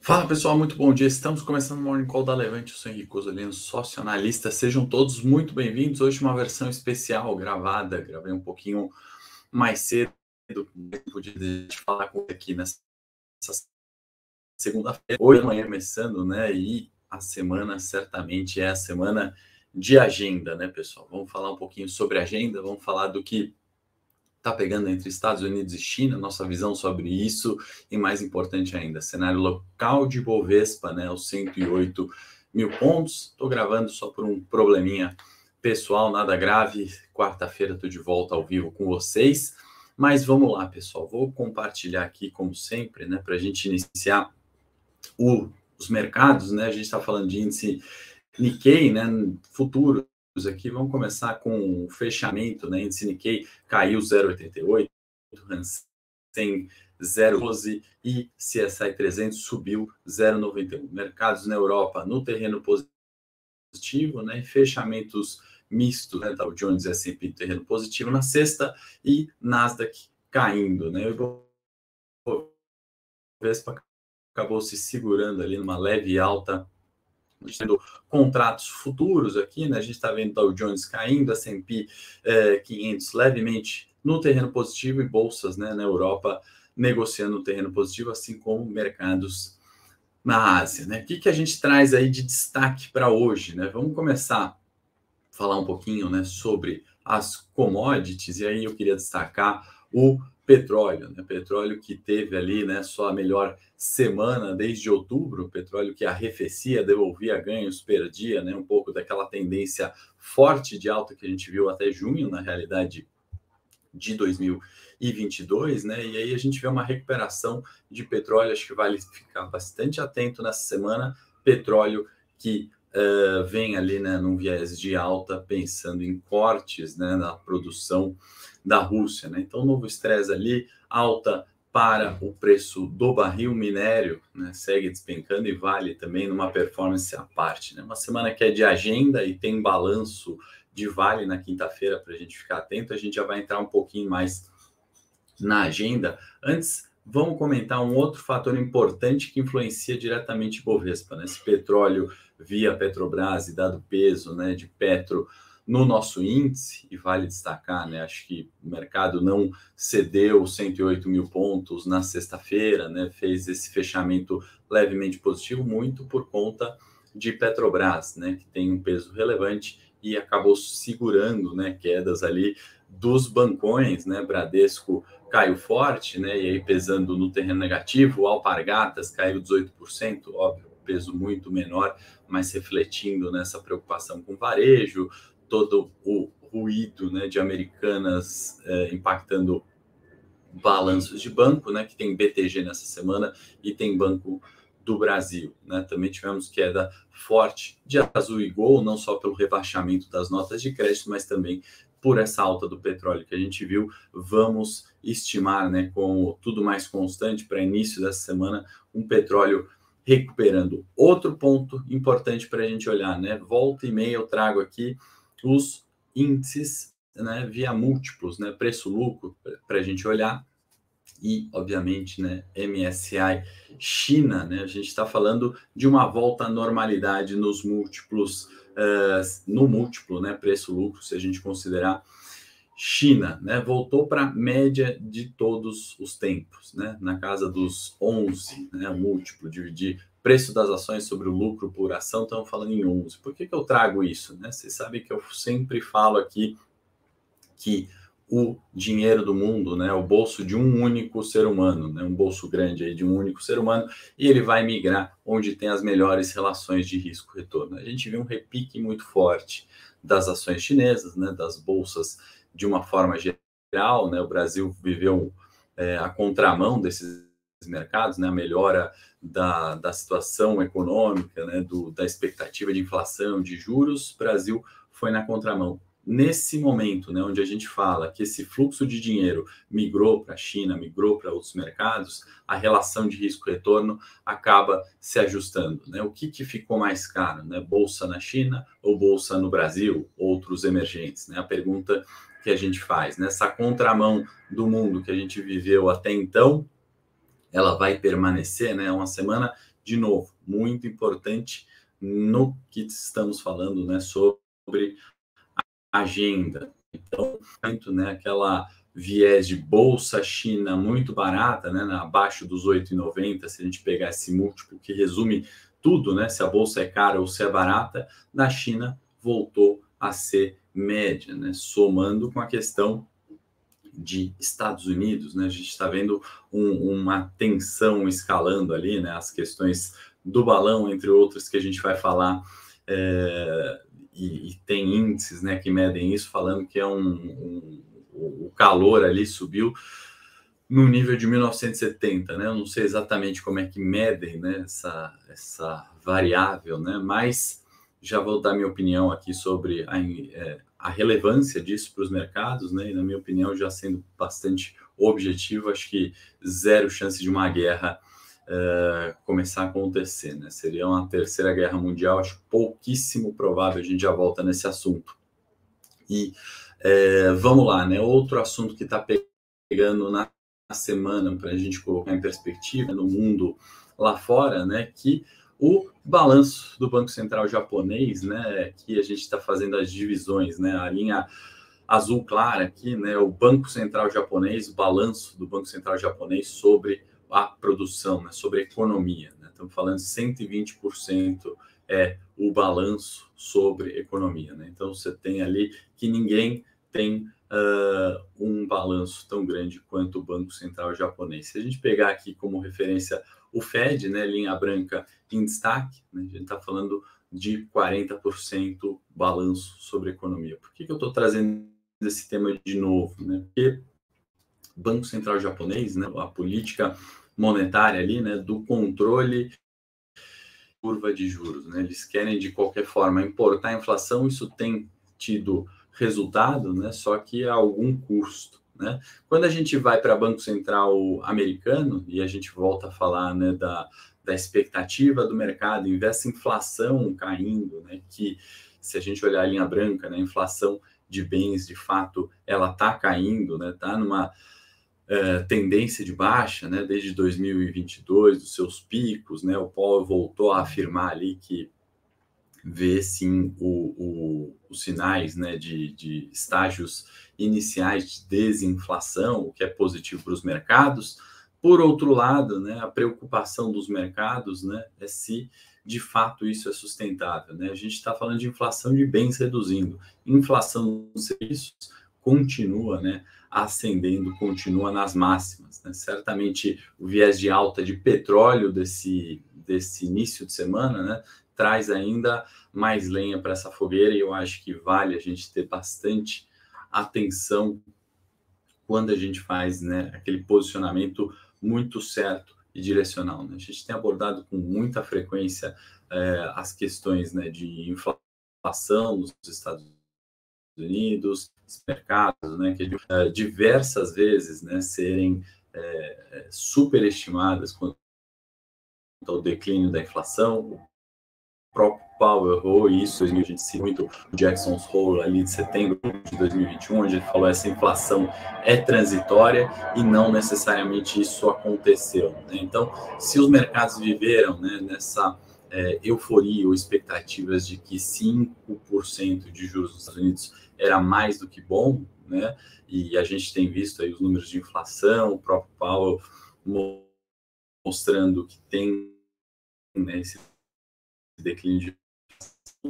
Fala pessoal, muito bom dia. Estamos começando o Morning Call da Levante. Eu sou Henrique Osolino, sócio analista. Sejam todos muito bem-vindos. Hoje uma versão especial gravada. Gravei um pouquinho mais cedo. Podia falar com você aqui nessa segunda-feira. Hoje amanhã começando, né? E a semana certamente é a semana de agenda, né, pessoal? Vamos falar um pouquinho sobre agenda. Vamos falar do que está pegando entre Estados Unidos e China, nossa visão sobre isso, e mais importante ainda, cenário local de Bovespa, né, os 108 mil pontos. Estou gravando só por um probleminha pessoal, nada grave. Quarta-feira estou de volta ao vivo com vocês. Mas vamos lá, pessoal. Vou compartilhar aqui, como sempre, né, para a gente iniciar os mercados, né? A gente está falando de índice Nikkei, né, futuros aqui. Vamos começar com o fechamento, né? Índice Nikkei caiu 0,88, Hansen 0,12 e CSI 300 subiu 0,91. Mercados na Europa no terreno positivo, né? Fechamentos mistos, né? Dow Jones e S&P no terreno positivo na sexta e Nasdaq caindo, né? O Ibovespa acabou se segurando ali numa leve alta, tendo contratos futuros aqui, né? A gente está vendo Dow Jones caindo, S&P 500 levemente no terreno positivo e bolsas, né, na Europa negociando no terreno positivo, assim como mercados na Ásia, né? O que a gente traz aí de destaque para hoje, né? Vamos começar a falar um pouquinho, né, sobre as commodities, e aí eu queria destacar o petróleo, né? Petróleo que teve ali, né, sua melhor semana desde outubro, petróleo que arrefecia, devolvia ganhos, perdia, né, um pouco daquela tendência forte de alta que a gente viu até junho, na realidade, de 2022, né? E aí a gente vê uma recuperação de petróleo, acho que vale ficar bastante atento nessa semana, petróleo que vem ali, né, num viés de alta, pensando em cortes, né, na produção da Rússia, né? Então, novo estresse ali, alta para o preço do barril minério, né, segue despencando e vale também numa performance à parte, né? Uma semana que é de agenda e tem balanço de Vale na quinta-feira para a gente ficar atento. A gente já vai entrar um pouquinho mais na agenda. Antes, vamos comentar um outro fator importante que influencia diretamente o Bovespa, né? Esse petróleo via Petrobras e dado peso, né, de Petro no nosso índice, e vale destacar, né, acho que o mercado não cedeu 108 mil pontos na sexta-feira, né, fez esse fechamento levemente positivo, muito por conta de Petrobras, né, que tem um peso relevante e acabou segurando, né, quedas ali dos bancões, né, Bradesco caiu forte, né, e aí pesando no terreno negativo, Alpargatas caiu 18%, óbvio, peso muito menor, mas refletindo nessa preocupação com varejo, todo o ruído, né, de Americanas impactando balanços de banco, né, que tem BTG nessa semana e tem Banco do Brasil, né? Também tivemos queda forte de Azul e Gol, não só pelo rebaixamento das notas de crédito, mas também por essa alta do petróleo que a gente viu. Vamos estimar, né, com tudo mais constante para início dessa semana, um petróleo recuperando. Outro ponto importante para a gente olhar, né? Volta e meia eu trago aqui os índices, né, via múltiplos, né, preço-lucro, para a gente olhar, e, obviamente, né, MSCI China, né, a gente está falando de uma volta à normalidade nos múltiplos, no múltiplo, né, preço-lucro, se a gente considerar China, né, voltou para a média de todos os tempos, né, na casa dos 11, né, o múltiplo, dividir preço das ações sobre o lucro por ação, estamos falando em 11. Por que eu trago isso, né? Vocês sabem que eu sempre falo aqui que o dinheiro do mundo, né, o bolso de um único ser humano, né, um bolso grande aí de um único ser humano, e ele vai migrar onde tem as melhores relações de risco-retorno. A gente viu um repique muito forte das ações chinesas, né, das bolsas de uma forma geral, né, o Brasil viveu a contramão desses mercados, né, a melhora da situação econômica, né, da expectativa de inflação, de juros, o Brasil foi na contramão. Nesse momento, né, onde a gente fala que esse fluxo de dinheiro migrou para a China, migrou para outros mercados, a relação de risco-retorno acaba se ajustando, né? O que ficou mais caro, né? Bolsa na China ou bolsa no Brasil, outros emergentes, né? A pergunta que a gente faz, nessa contramão do mundo que a gente viveu até então, ela vai permanecer, né? É uma semana, de novo, muito importante no que estamos falando, né? Sobre agenda. Então, tanto, né, aquela viés de bolsa China muito barata, né, abaixo dos 8,90, se a gente pegar esse múltiplo que resume tudo, né, se a bolsa é cara ou se é barata, na China voltou a ser média, né, somando com a questão de Estados Unidos, né, a gente está vendo uma tensão escalando ali, né, as questões do balão, entre outras, que a gente vai falar, e tem índices, né, que medem isso, falando que o calor ali subiu no nível de 1970, né? Eu não sei exatamente como é que medem, né, essa variável, né? Mas já vou dar minha opinião aqui sobre a relevância disso para os mercados, né? E na minha opinião, já sendo bastante objetivo, acho que zero chance de uma guerra começar a acontecer, né? Seria uma terceira guerra mundial, acho pouquíssimo provável, a gente já volta nesse assunto. E vamos lá, né? Outro assunto que está pegando na semana, para a gente colocar em perspectiva, no mundo lá fora, né? Que o balanço do Banco Central japonês, né? Que a gente está fazendo as divisões, né? A linha azul clara aqui, né? O Banco Central japonês, o balanço do Banco Central japonês sobre a produção, né, sobre a economia, né? Estamos falando 120% é o balanço sobre economia, né? Então você tem ali que ninguém tem um balanço tão grande quanto o Banco Central japonês. Se a gente pegar aqui como referência o Fed, né, linha branca em destaque, né, a gente está falando de 40% balanço sobre economia. Por que eu estou trazendo esse tema de novo, né? Porque o Banco Central japonês, né, a política monetária ali, né, do controle curva de juros, né? Eles querem de qualquer forma importar a inflação, isso tem tido resultado, né? Só que a algum custo, né? Quando a gente vai para Banco Central americano e a gente volta a falar, né, da expectativa do mercado, em vez dessa inflação caindo, né? Que se a gente olhar a linha branca, né, a inflação de bens, de fato, ela está caindo, né? Está numa tendência de baixa, né, desde 2022, dos seus picos, né, o Powell voltou a afirmar ali que vê sim os sinais, né, de estágios iniciais de desinflação, o que é positivo para os mercados. Por outro lado, né, a preocupação dos mercados, né, é se de fato isso é sustentável, né? A gente está falando de inflação de bens reduzindo, inflação de serviços continua, né, ascendendo, continua nas máximas, né? Certamente o viés de alta de petróleo desse início de semana, né, traz ainda mais lenha para essa fogueira, e eu acho que vale a gente ter bastante atenção quando a gente faz, né, aquele posicionamento muito certo e direcional, né? A gente tem abordado com muita frequência as questões, né, de inflação nos Estados Unidos, mercados, né, que diversas vezes, né, serem superestimadas quanto ao declínio da inflação. O próprio Powell errou isso, a gente cita muito o Jackson's Hole ali de setembro de 2021, onde ele falou essa inflação é transitória e não necessariamente isso aconteceu, né? Então, se os mercados viveram, né, nessa euforia ou expectativas de que 5% de juros nos Estados Unidos era mais do que bom, né? E a gente tem visto aí os números de inflação, o próprio Powell mostrando que tem, né, esse declínio de...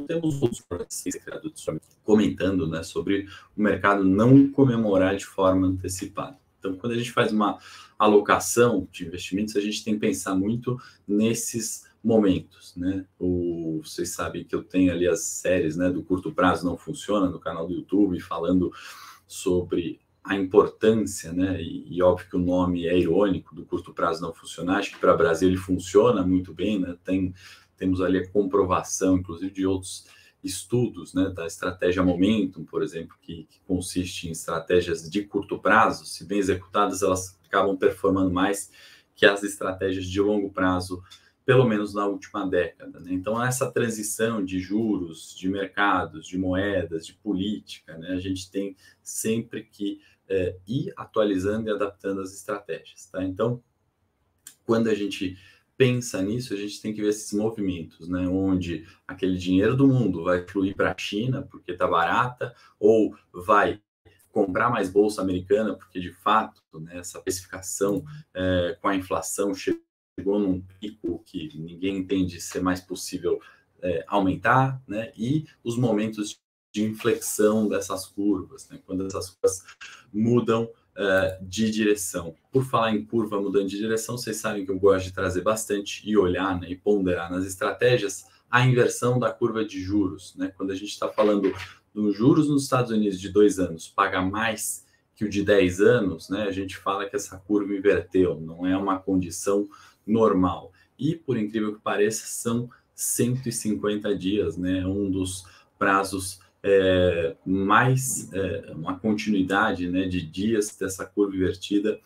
Temos outros comentando, né, sobre o mercado não comemorar de forma antecipada. Então, quando a gente faz uma alocação de investimentos, a gente tem que pensar muito nesses momentos, né? Vocês sabem que eu tenho ali as séries, né, do curto prazo não funciona no canal do YouTube, falando sobre a importância, né? E óbvio que o nome é irônico, do curto prazo não funcionar. Acho que para o Brasil ele funciona muito bem, né? Temos ali a comprovação, inclusive, de outros estudos, né, da estratégia Momentum, por exemplo, que consiste em estratégias de curto prazo. Se bem executadas, elas acabam performando mais que as estratégias de longo prazo, pelo menos na última década, né? Então, essa transição de juros, de mercados, de moedas, de política, né, a gente tem sempre que ir atualizando e adaptando as estratégias, tá? Então, quando a gente pensa nisso, a gente tem que ver esses movimentos, né? Onde aquele dinheiro do mundo vai fluir para a China porque está barata, ou vai comprar mais bolsa americana, porque de fato, né, essa precificação com a inflação chegou num pico que ninguém entende ser mais possível aumentar, né? E os momentos de inflexão dessas curvas, né? Quando essas curvas mudam de direção. Por falar em curva mudando de direção, vocês sabem que eu gosto de trazer bastante e olhar, né, e ponderar nas estratégias a inversão da curva de juros, né? Quando a gente está falando dos juros nos Estados Unidos de 2 anos paga mais que o de 10 anos, né? A gente fala que essa curva inverteu, não é uma condição normal. E, por incrível que pareça, são 150 dias, né? Um dos prazos mais uma continuidade, né, de dias dessa curva invertida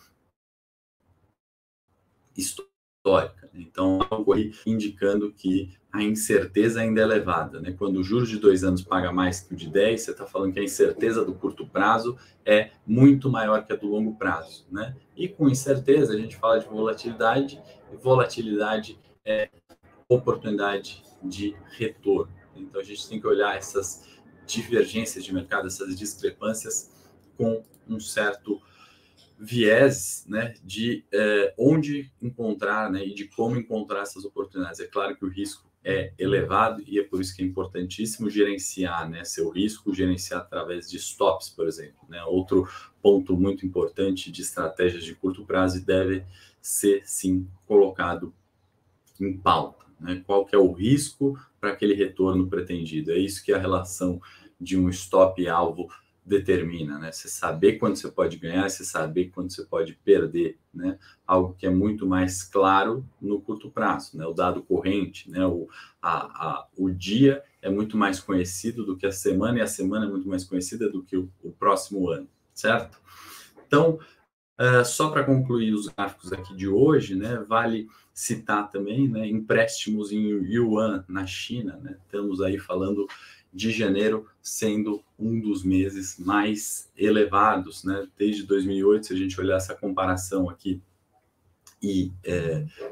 histórica. Então, algo aí indicando que a incerteza ainda é elevada, né? Quando o juros de 2 anos paga mais que o de 10, você está falando que a incerteza do curto prazo é muito maior que a do longo prazo, né? E com incerteza a gente fala de volatilidade, e volatilidade é oportunidade de retorno. Então, a gente tem que olhar essas divergências de mercado, essas discrepâncias com um certo viés, né, de onde encontrar, né, e de como encontrar essas oportunidades. É claro que o risco é elevado e é por isso que é importantíssimo gerenciar, né, seu risco, gerenciar através de stops, por exemplo, né? Outro ponto muito importante de estratégias de curto prazo deve ser, sim, colocado em pauta, né? Qual que é o risco para aquele retorno pretendido? É isso que a relação de um stop e alvo determina, né? Você saber quando você pode ganhar, você saber quando você pode perder, né? Algo que é muito mais claro no curto prazo, né? O dado corrente, né? O dia é muito mais conhecido do que a semana, e a semana é muito mais conhecida do que o próximo ano, certo? Então, só para concluir os gráficos aqui de hoje, né, vale citar também, né, empréstimos em yuan na China, né? Estamos aí falando de janeiro sendo um dos meses mais elevados, né? Desde 2008, se a gente olhar essa comparação aqui e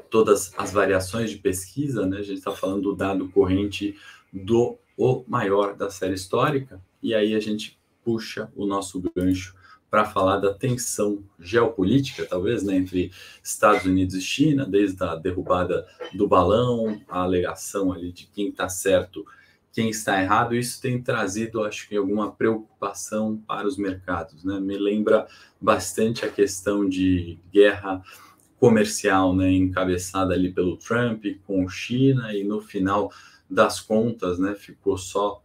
todas as variações de pesquisa, né, a gente está falando do dado corrente do o maior da série histórica, e aí a gente puxa o nosso gancho para falar da tensão geopolítica, talvez, né, entre Estados Unidos e China, desde a derrubada do balão, a alegação ali de quem está certo, quem está errado. Isso tem trazido, acho que, alguma preocupação para os mercados, né? Me lembra bastante a questão de guerra comercial, né, encabeçada ali pelo Trump com China, e no final das contas, né, ficou só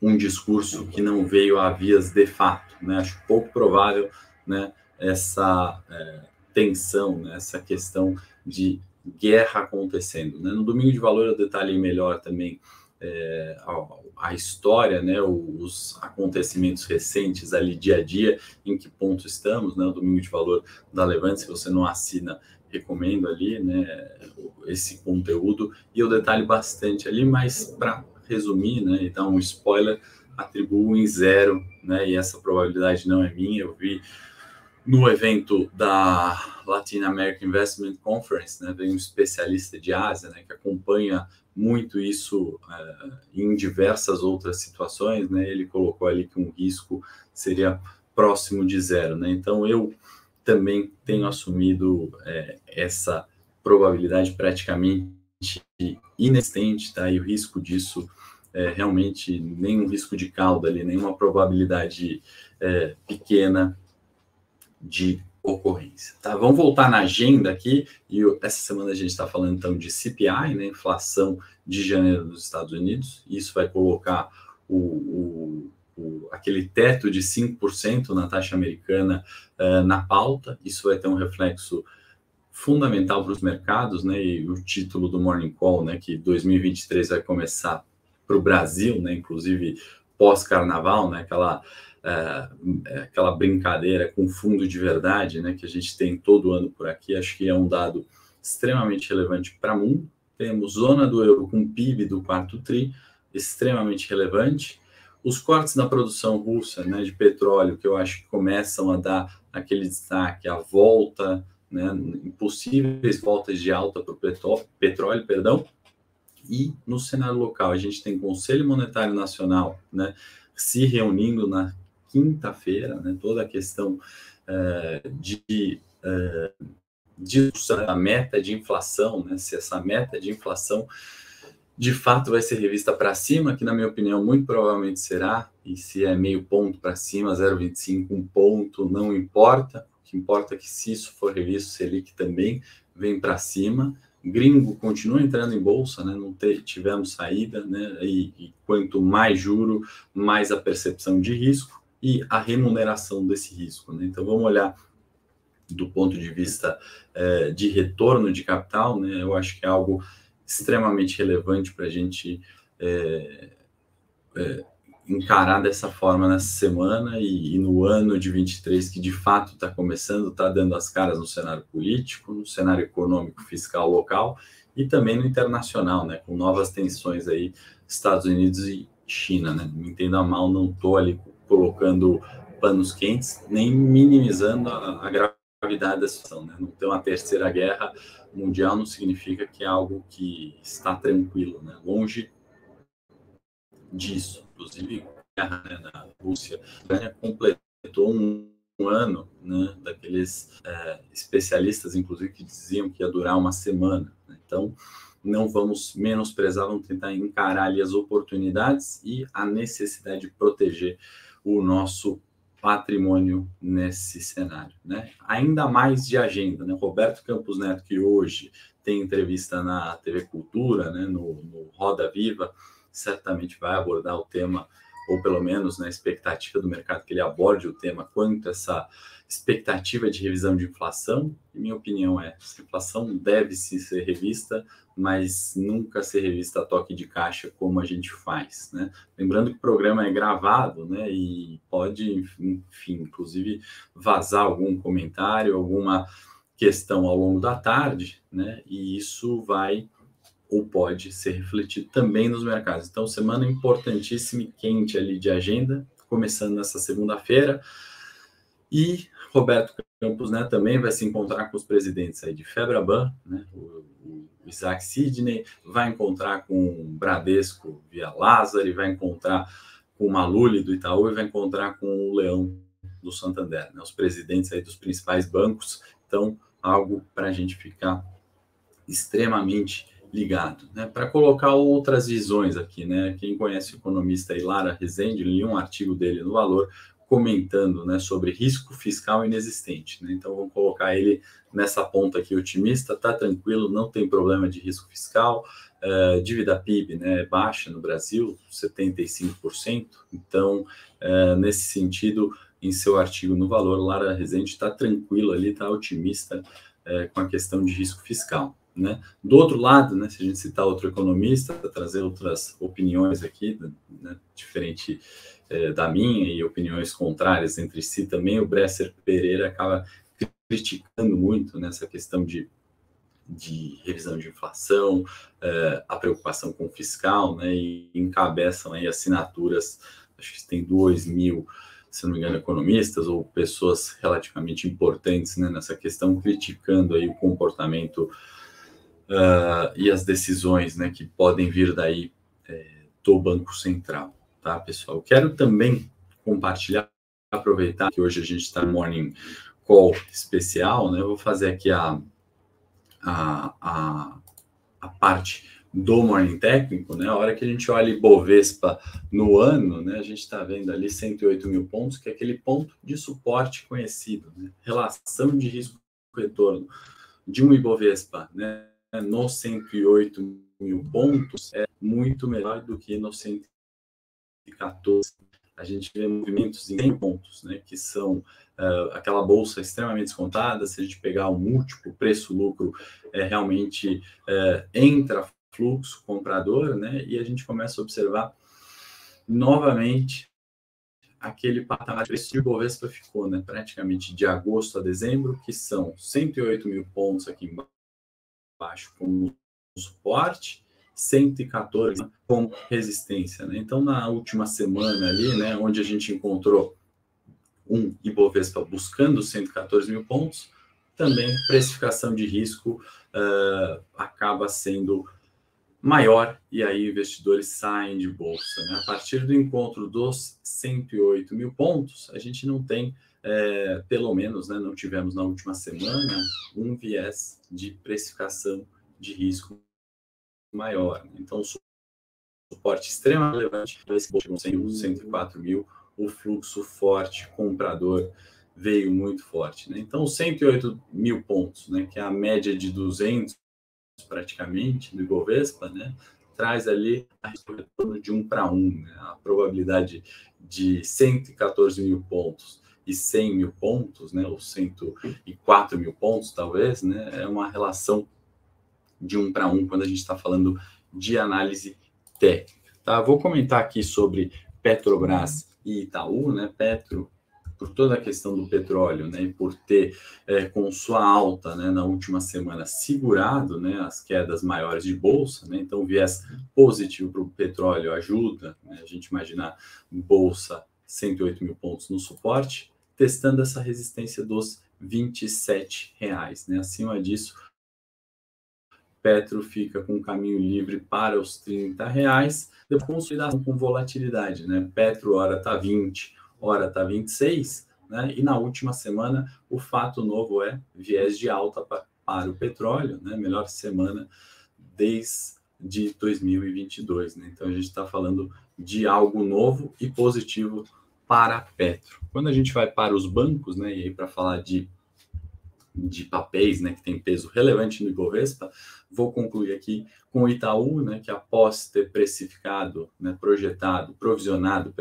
um discurso que não veio a vias de fato, né? Acho pouco provável, né, essa tensão, né, essa questão de guerra acontecendo, né? No Domingo de Valor eu detalhei melhor também a história, né, os acontecimentos recentes ali dia a dia, em que ponto estamos, né? O Domingo de Valor da Levante, se você não assina, recomendo ali, né, esse conteúdo, e eu detalho bastante ali, mas para resumir, né, e dar um spoiler, atribuo em 0, né, e essa probabilidade não é minha. Eu vi no evento da Latin American Investment Conference, né, veio um especialista de Ásia, né, que acompanha muito isso em diversas outras situações, né, ele colocou ali que um risco seria próximo de 0, né, então eu também tenho assumido essa probabilidade praticamente inexistente, tá? E o risco disso realmente nenhum risco de cauda ali, nenhuma probabilidade pequena de ocorrência, tá? Vamos voltar na agenda aqui, e essa semana a gente está falando então de CPI, né? Inflação de janeiro dos Estados Unidos. Isso vai colocar aquele teto de 5% na taxa americana na pauta. Isso vai ter um reflexo fundamental para os mercados, né? E o título do Morning Call, né, que 2023 vai começar para o Brasil, né, inclusive pós-carnaval, né, aquela brincadeira com fundo de verdade, né, que a gente tem todo ano por aqui. Acho que é um dado extremamente relevante para o mundo. Temos zona do euro com PIB do quarto tri, extremamente relevante. Os cortes na produção russa, né, de petróleo, que eu acho que começam a dar aquele destaque, a volta né, em possíveis voltas de alta para o petróleo, perdão. E no cenário local, a gente tem Conselho Monetário Nacional, né, se reunindo na quinta-feira, né, toda a questão de discussão da meta de inflação, né, se essa meta de inflação de fato vai ser revista para cima, que na minha opinião muito provavelmente será, e se é meio ponto para cima, 0,25, 1 ponto, não importa, o que importa é que se isso for revisto, o Selic também vem para cima. Gringo continua entrando em bolsa, né? Não tivemos saída, né? E quanto mais juro, mais a percepção de risco e a remuneração desse risco, né? Então vamos olhar do ponto de vista de retorno de capital, né? Eu acho que é algo extremamente relevante para a gente encarar dessa forma nessa semana e no ano de 23, que de fato está começando, está dando as caras no cenário político, no cenário econômico, fiscal local e também no internacional, né, com novas tensões aí, Estados Unidos e China, né? Me entenda mal, não estou ali colocando panos quentes, nem minimizando a gravidade da situação, né? Não ter uma terceira guerra mundial não significa que é algo que está tranquilo, né? Longe disso. Inclusive, guerra, né, na Rússia, a Ucrânia completou um ano, né, daqueles especialistas, inclusive, que diziam que ia durar uma semana, né? Então, não vamos menosprezar, vamos tentar encarar ali as oportunidades e a necessidade de proteger o nosso patrimônio nesse cenário, né? Ainda mais de agenda, né? Roberto Campos Neto, que hoje tem entrevista na TV Cultura, né, no Roda Viva, certamente vai abordar o tema, ou pelo menos na expectativa do mercado que ele aborde o tema, quanto essa expectativa de revisão de inflação. E minha opinião é, essa inflação deve sim ser revista, mas nunca ser revista a toque de caixa como a gente faz, né? Lembrando que o programa é gravado, né, e pode, enfim, inclusive vazar algum comentário, alguma questão ao longo da tarde, né, e isso vai ou pode ser refletido também nos mercados. Então, semana importantíssima e quente ali de agenda, começando nessa segunda-feira. E Roberto Campos, né, também vai se encontrar com os presidentes aí de Febraban, né, o Isaac Sidney, vai encontrar com o Bradesco via Lázaro, vai encontrar com o Maluli do Itaú e vai encontrar com o Leão do Santander, né, os presidentes aí dos principais bancos. Então, algo para a gente ficar extremamente ligado, né? Para colocar outras visões aqui, né? Quem conhece o economista Lara Rezende, li um artigo dele no Valor comentando, né, sobre risco fiscal inexistente, né? Então vamos colocar ele nessa ponta aqui otimista, tá tranquilo, não tem problema de risco fiscal, dívida PIB, né, baixa no Brasil, 75%. Então, nesse sentido, em seu artigo no Valor, Lara Rezende está tranquilo ali, está otimista com a questão de risco fiscal, né? Do outro lado, né, se a gente citar outro economista, trazer outras opiniões aqui, né, diferente da minha e opiniões contrárias entre si também, o Bresser Pereira acaba criticando muito nessa questão de revisão de inflação, a preocupação com o fiscal, né, e encabeçam aí assinaturas, acho que tem 2.000, se não me engano, economistas ou pessoas relativamente importantes, né, nessa questão, criticando aí o comportamento e as decisões, né, que podem vir daí do Banco Central, tá, pessoal? Eu quero também compartilhar, aproveitar que hoje a gente está no Morning Call especial, né, eu vou fazer aqui a parte do Morning Técnico, né, a hora que a gente olha Ibovespa no ano, né, a gente está vendo ali 108 mil pontos, que é aquele ponto de suporte conhecido, né, relação de risco-retorno de um Ibovespa, né, nos 108 mil pontos é muito melhor do que no 114. A gente vê movimentos em 100 pontos, né, que são aquela bolsa extremamente descontada. Se a gente pegar o múltiplo, preço-lucro, realmente entra fluxo comprador, né, e a gente começa a observar novamente aquele patamar de preço que o Ibovespa ficou, né, praticamente de agosto a dezembro, que são 108 mil pontos aqui embaixo como suporte, 114 como resistência, né? Então, na última semana ali, né, onde a gente encontrou um Ibovespa buscando 114 mil pontos, também precificação de risco acaba sendo maior, e aí investidores saem de bolsa, né? A partir do encontro dos 108 mil pontos, a gente não tem, pelo menos, né, não tivemos na última semana, um viés de precificação de risco maior. Então, suporte extremamente relevante, esse 104 mil, o fluxo forte comprador veio muito forte, né? Então, 108 mil pontos, né, que é a média de 200 praticamente do Ibovespa, né, traz ali a retorno de 1 para 1, né? A probabilidade de 114 mil pontos e 100 mil pontos, né, ou 104 mil pontos talvez, né, é uma relação de 1 para 1 quando a gente está falando de análise técnica. Tá? Vou comentar aqui sobre Petrobras e Itaú, né? Petro, por toda a questão do petróleo, né, e por ter, com sua alta, né, na última semana, segurado, né, as quedas maiores de bolsa, né, então o viés positivo para o petróleo ajuda, né, a gente imaginar bolsa 108 mil pontos no suporte, testando essa resistência dos R$27, né, acima disso, Petro fica com caminho livre para os R$30, depois consolidação com volatilidade, né? Petro hora está 20, hora está 26, né? E na última semana o fato novo é viés de alta para o petróleo, né? Melhor semana desde 2022, né? Então a gente está falando de algo novo e positivo para Petro. Quando a gente vai para os bancos, né? E aí para falar de papéis, né, que tem peso relevante no Ibovespa, vou concluir aqui com o Itaú, né, que após ter precificado, né, provisionado,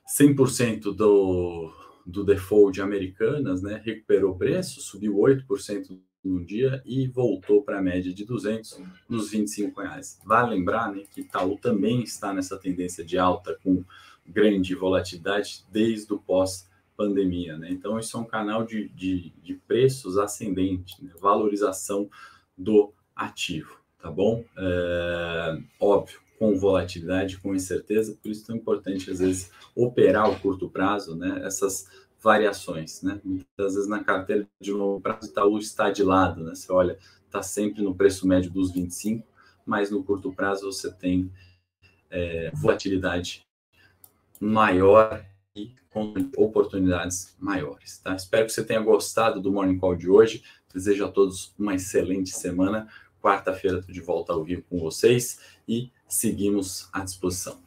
100% do default de Americanas, né, recuperou o preço, subiu 8% no dia e voltou para a média de 200 nos R$25. Vale lembrar, né, que Itaú também está nessa tendência de alta com grande volatilidade desde o pós-pandemia, né? Então, isso é um canal de preços ascendente, né? Valorização do ativo, tá bom? Óbvio, com volatilidade, com incerteza, por isso é tão importante, às vezes, operar ao curto prazo, né? Essas variações, né? Muitas vezes na carteira de longo prazo, Itaú está de lado, né? Você olha, está sempre no preço médio dos 25, mas no curto prazo você tem volatilidade maior e com oportunidades maiores, tá? Espero que você tenha gostado do Morning Call de hoje. Desejo a todos uma excelente semana. Quarta-feira estou de volta ao vivo com vocês e seguimos à disposição.